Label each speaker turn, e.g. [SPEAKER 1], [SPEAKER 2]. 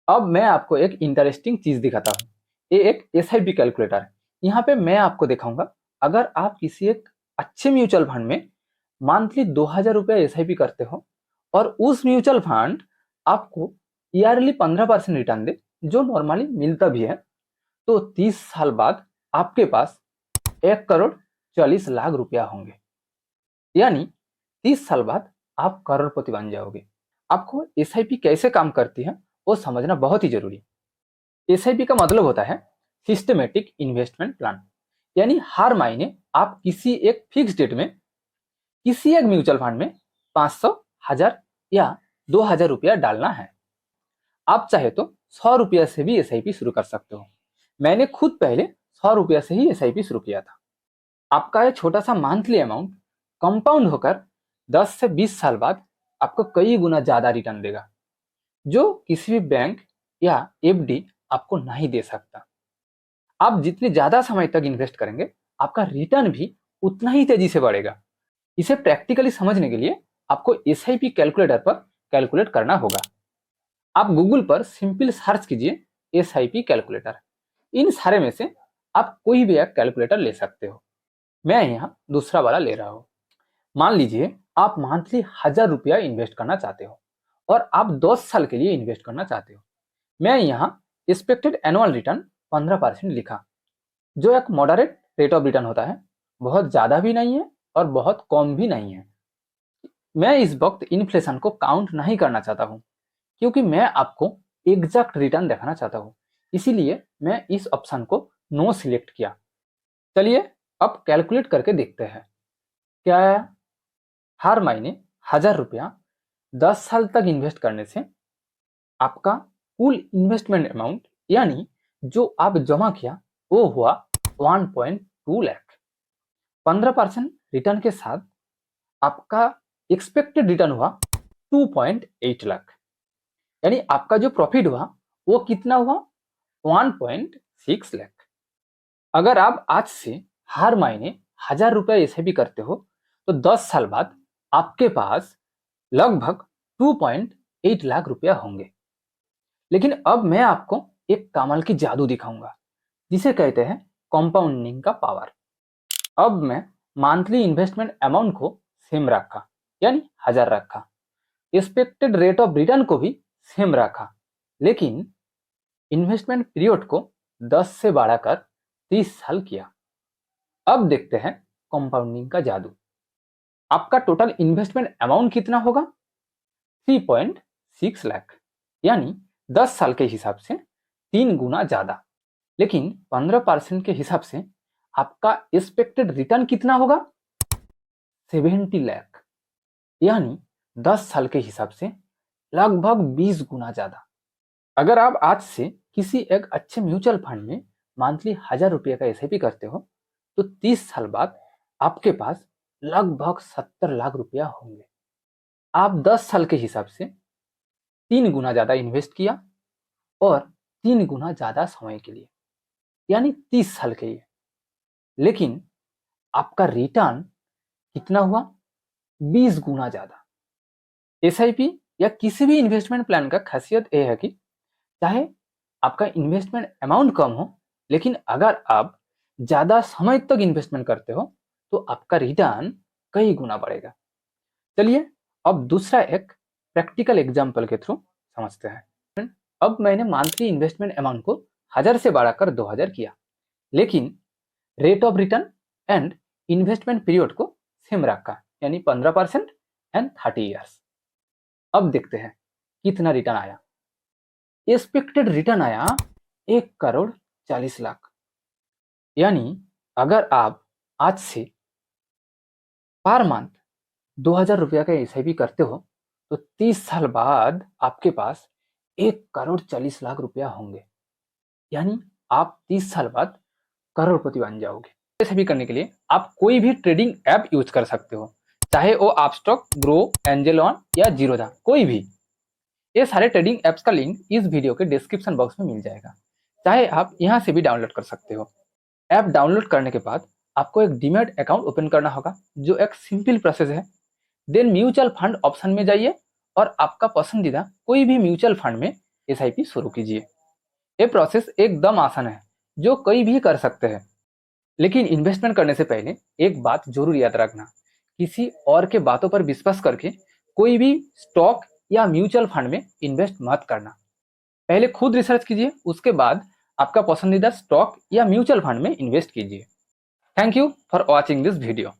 [SPEAKER 1] अब मैं आपको एक इंटरेस्टिंग चीज दिखाता हूँ। ये एक एसआईपी कैलकुलेटर है। यहाँ पे मैं आपको दिखाऊंगा, अगर आप किसी एक अच्छे म्यूचुअल फंड में मंथली 2000 रुपया एसआईपी करते हो और उस म्यूचुअल फंड आपको ईयरली 15% रिटर्न दे, जो नॉर्मली मिलता भी है, तो 30 साल बाद आपके पास 1 करोड़ 40 लाख रुपया होंगे। यानी 30 साल बाद आप करोड़पति बन जाओगे। आपको एसआईपी कैसे काम करती है वो समझना बहुत ही जरूरी है। एसआईपी का मतलब होता है सिस्टमेटिक इन्वेस्टमेंट प्लान। यानी हर महीने आप किसी एक फिक्स डेट में किसी एक म्यूचुअल फंड में 500, 1000 या 2000 रुपया डालना है। आप चाहे तो 100 रुपया से भी एसआईपी शुरू कर सकते हो। मैंने खुद पहले 100 रुपया से ही एसआईपी शुरू किया था। आपका ये छोटा सा मंथली अमाउंट कंपाउंड होकर 10 से 20 साल बाद आपको कई गुना ज्यादा रिटर्न देगा, जो किसी भी बैंक या एफडी आपको नहीं दे सकता। आप जितने ज्यादा समय तक इन्वेस्ट करेंगे, आपका रिटर्न भी उतना ही तेजी से बढ़ेगा। इसे प्रैक्टिकली समझने के लिए आपको एसआईपी कैलकुलेटर पर कैलकुलेट करना होगा। आप गूगल पर सिंपल सर्च कीजिए एसआईपी कैलकुलेटर। इन सारे में से आप कोई भी एक कैलकुलेटर ले सकते हो। मैं यहाँ दूसरा वाला ले रहा हूँ। मान लीजिए आप मंथली 1000 रुपया इन्वेस्ट करना चाहते हो और आप 10 साल के लिए इन्वेस्ट करना चाहते हो। मैं यहाँ एक्सपेक्टेड एनुअल रिटर्न 15% लिखा, जो एक मॉडरेट रेट ऑफ रिटर्न होता है। बहुत ज्यादा भी नहीं है और बहुत कम भी नहीं है। मैं इस वक्त इन्फ्लेशन को काउंट नहीं करना चाहता हूँ, क्योंकि मैं आपको एग्जैक्ट रिटर्न दिखाना चाहता हूँ। इसीलिए मैं इस ऑप्शन को नो सिलेक्ट किया। चलिए अब कैलकुलेट करके देखते हैं। क्या हर महीने 1000 रुपया 10 साल तक इन्वेस्ट करने से आपका कुल इन्वेस्टमेंट अमाउंट, यानी जो आप जमा किया, वो हुआ 1.2 लाख। 15% रिटर्न के साथ आपका एक्सपेक्टेड रिटर्न हुआ 2.8 लाख। यानी आपका जो प्रॉफिट हुआ वो कितना हुआ? 1.6 लाख। अगर आप आज से हर महीने 1000 रुपया एसआईपी करते हो, तो 10 साल बाद आपके पास लगभग 2.8 लाख रुपया होंगे। लेकिन अब मैं आपको एक कमाल की जादू दिखाऊंगा, जिसे कहते हैं कंपाउंडिंग का पावर। अब मैं मंथली इन्वेस्टमेंट अमाउंट को सेम रखा, यानी 1000 रखा। एक्सपेक्टेड रेट ऑफ रिटर्न को भी सेम रखा, लेकिन इन्वेस्टमेंट पीरियड को 10 से बढ़ाकर 30 साल किया। अब देखते हैं कंपाउंडिंग का जादू। आपका टोटल इन्वेस्टमेंट अमाउंट कितना होगा? 3.6 लाख, यानी 10 साल के हिसाब से 3 गुना ज्यादा। लेकिन 15% के हिसाब से आपका एक्सपेक्टेड रिटर्न कितना होगा? 70 लाख, यानी 10 साल के हिसाब से लगभग 20 गुना ज्यादा। अगर आप आज से किसी एक अच्छे म्यूचुअल फंड में मंथली 1000 रुपये का एसआईपी करते हो, तो 30 साल बाद आपके पास लगभग 70 लाख रुपया होंगे। आप 10 साल के हिसाब से 3 गुना ज्यादा इन्वेस्ट किया और 3 गुना ज्यादा समय के लिए, यानी 30 साल के लिए। लेकिन आपका रिटर्न कितना हुआ? 20 गुना ज्यादा। एसआईपी या किसी भी इन्वेस्टमेंट प्लान का खासियत यह है कि चाहे आपका इन्वेस्टमेंट अमाउंट कम हो, लेकिन अगर आप ज्यादा समय तक इन्वेस्टमेंट करते हो, तो आपका रिटर्न कई गुना बढ़ेगा। चलिए अब दूसरा एक प्रैक्टिकल एग्जांपल के थ्रू समझते हैं। अब मैंने मंथली इन्वेस्टमेंट अमाउंट को 1000 से बढ़ाकर 2000 किया, लेकिन rate of return and investment period को सेम रखा, यानी 15% एंड 30 ईयर्स। अब देखते हैं कितना रिटर्न आया। एक्सपेक्टेड रिटर्न आया 1 करोड़ 40 लाख। यानी अगर आप आज से पर मंथ 2000 रुपया का एसआईपी करते हो, तो 30 साल बाद आपके पास 1 करोड़ 40 लाख रुपया होंगे। यानी आप 30 साल बाद करोड़पति बन जाओगे। एसआईपी करने के लिए आप कोई भी ट्रेडिंग ऐप यूज कर सकते हो, चाहे वो अपस्टॉक, ग्रो, एंजल वन या जीरोधा, कोई भी। ये सारे ट्रेडिंग एप्स का लिंक इस वीडियो के डिस्क्रिप्शन बॉक्स में मिल जाएगा, चाहे आप यहाँ से भी डाउनलोड कर सकते हो। ऐप डाउनलोड करने के बाद आपको एक डीमैट अकाउंट ओपन करना होगा, जो एक सिंपल प्रोसेस है। देन म्यूचुअल फंड ऑप्शन में जाइए और आपका पसंदीदा कोई भी म्यूचुअल फंड में एसआईपी शुरू कीजिए। ये प्रोसेस एकदम आसान है, जो कोई भी कर सकते हैं। लेकिन इन्वेस्टमेंट करने से पहले एक बात जरूर याद रखना, किसी और के बातों पर विश्वास करके कोई भी स्टॉक या म्यूचुअल फंड में इन्वेस्ट मत करना। पहले खुद रिसर्च कीजिए, उसके बाद आपका पसंदीदा स्टॉक या म्यूचुअल फंड में इन्वेस्ट कीजिए। Thank you for watching this video.